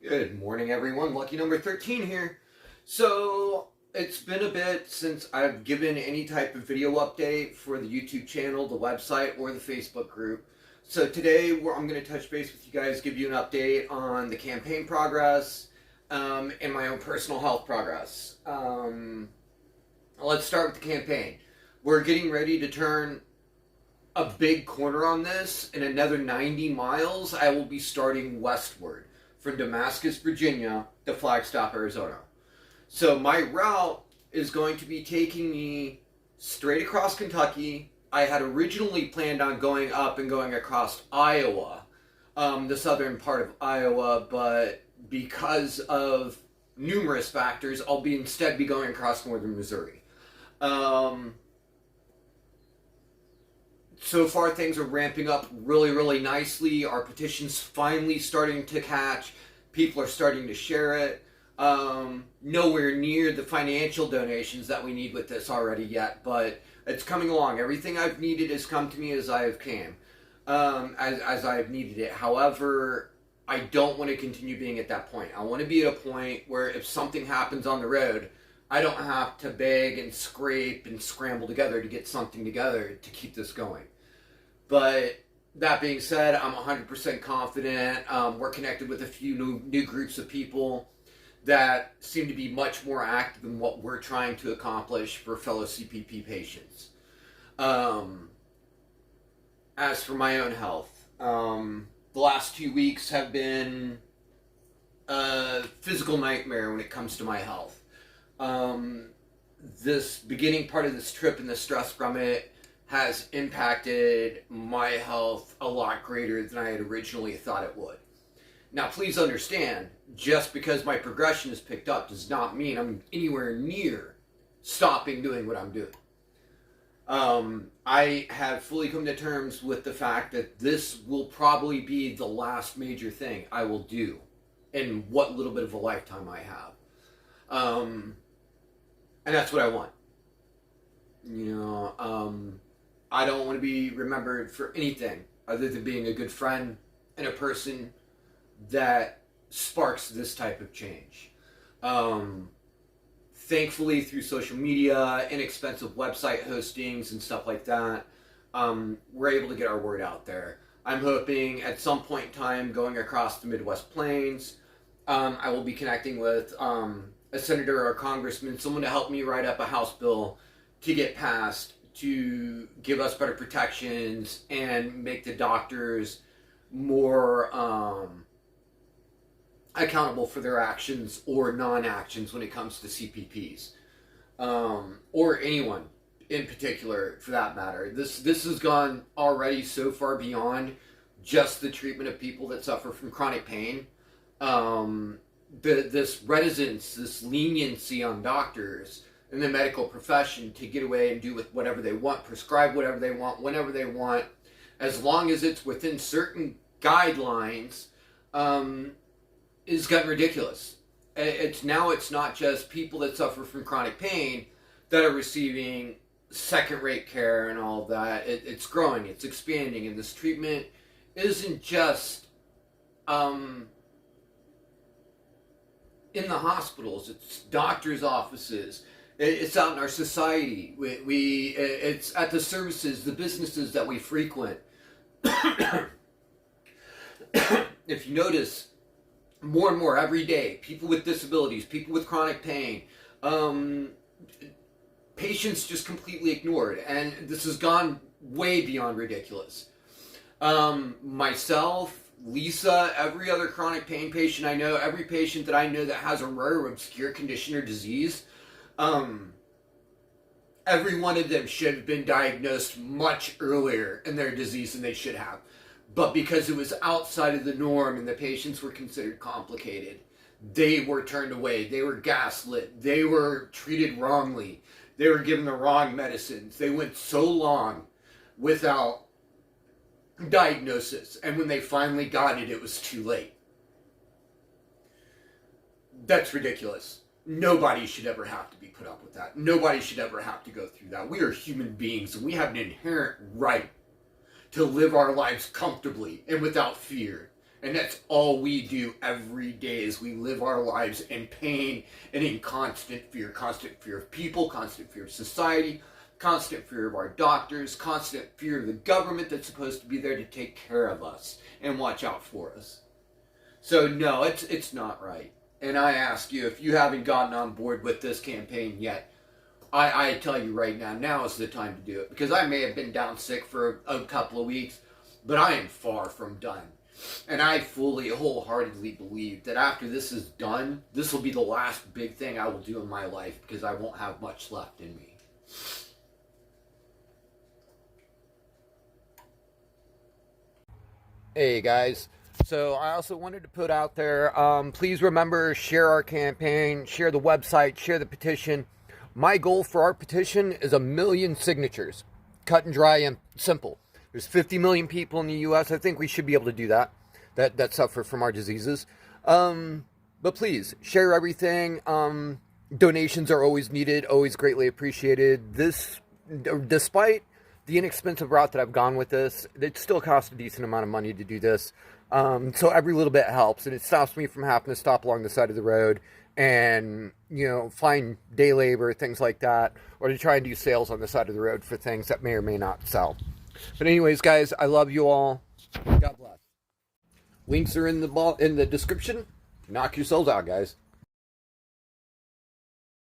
Good morning, everyone. Lucky number 13 here. So, it's been a bit since I've given any type of video update for the YouTube channel, the website, or the Facebook group. So today, I'm going to touch base with you guys, give you an update on the campaign progress and my own personal health progress. Let's start with the campaign. We're getting ready to turn a big corner on this. In another 90 miles, I will be starting westward from Damascus, Virginia to Flagstaff, Arizona. So my route is going to be taking me straight across Kentucky. I had originally planned on going up and going across Iowa, the southern part of Iowa, but because of numerous factors, I'll instead be going across northern Missouri. So far, things are ramping up really, really nicely. Our petition's finally starting to catch. People are starting to share it. Nowhere near the financial donations that we need with this already yet, but it's coming along. Everything I've needed has come to me as I have came, as I have needed it. However, I don't want to continue being at that point. I want to be at a point where if something happens on the road, I don't have to beg and scrape and scramble together to get something together to keep this going. But that being said, I'm 100% confident. We're connected with a few new groups of people that seem to be much more active in what we're trying to accomplish for fellow CPP patients. As for my own health, the last 2 weeks have been a physical nightmare when it comes to my health. This beginning part of this trip and the stress from it has impacted my health a lot greater than I had originally thought it would. Now, please understand, just because my progression is picked up does not mean I'm anywhere near stopping doing what I'm doing. I have fully come to terms with the fact that this will probably be the last major thing I will do in what little bit of a lifetime I have. And that's what I want. I don't want to be remembered for anything other than being a good friend and a person that sparks this type of change. Thankfully, through social media, inexpensive website hostings and stuff like that, we're able to get our word out there. I'm hoping at some point in time, going across the Midwest Plains, I will be connecting with a senator or a congressman, someone to help me write up a House bill to get passed to give us better protections and make the doctors more accountable for their actions or non-actions when it comes to CPPs, or anyone in particular for that matter. This has gone already so far beyond just the treatment of people that suffer from chronic pain. This reticence, this leniency on doctors in the medical profession to get away and do with whatever they want, prescribe whatever they want, whenever they want, as long as it's within certain guidelines, is gotten ridiculous. It's not just people that suffer from chronic pain that are receiving second-rate care and all of that. It's growing, it's expanding, and this treatment isn't just in the hospitals. It's doctors' offices. It's out in our society. It's at the services, the businesses that we frequent. If you notice, more and more every day, people with disabilities, people with chronic pain, patients just completely ignored. And this has gone way beyond ridiculous. Myself, Lisa, every other chronic pain patient I know, every patient that I know that has a rare or obscure condition or disease, every one of them should have been diagnosed much earlier in their disease than they should have. But because it was outside of the norm and the patients were considered complicated, they were turned away. They were gaslit. They were treated wrongly. They were given the wrong medicines. They went so long without diagnosis. And when they finally got it, it was too late. That's ridiculous. Nobody should ever have to be put up with that. Nobody should ever have to go through that. We are human beings, and we have an inherent right to live our lives comfortably and without fear And that's all we do every day, is we live our lives in pain and in constant fear of people, constant fear of society, constant fear of our doctors, constant fear of the government that's supposed to be there to take care of us and watch out for us. So no, it's not right. And I ask you, if you haven't gotten on board with this campaign yet, I tell you right now is the time to do it. Because I may have been down sick for a couple of weeks, but I am far from done. And I fully, wholeheartedly believe that after this is done, this will be the last big thing I will do in my life, because I won't have much left in me. Hey guys, so I also wanted to put out there, please remember, share our campaign, share the website, share the petition. My goal for our petition is 1 million signatures. Cut and dry and simple. There's 50 million people in the U.S. I think we should be able to do that suffer from our diseases. But please, share everything. Donations are always needed, always greatly appreciated. This, despite the inexpensive route that I've gone with this, it still costs a decent amount of money to do this. So every little bit helps, and it stops me from having to stop along the side of the road and, find day labor, things like that, or to try and do sales on the side of the road for things that may or may not sell. But anyways, guys, I love you all. God bless. Links are in the description. Knock yourselves out, guys.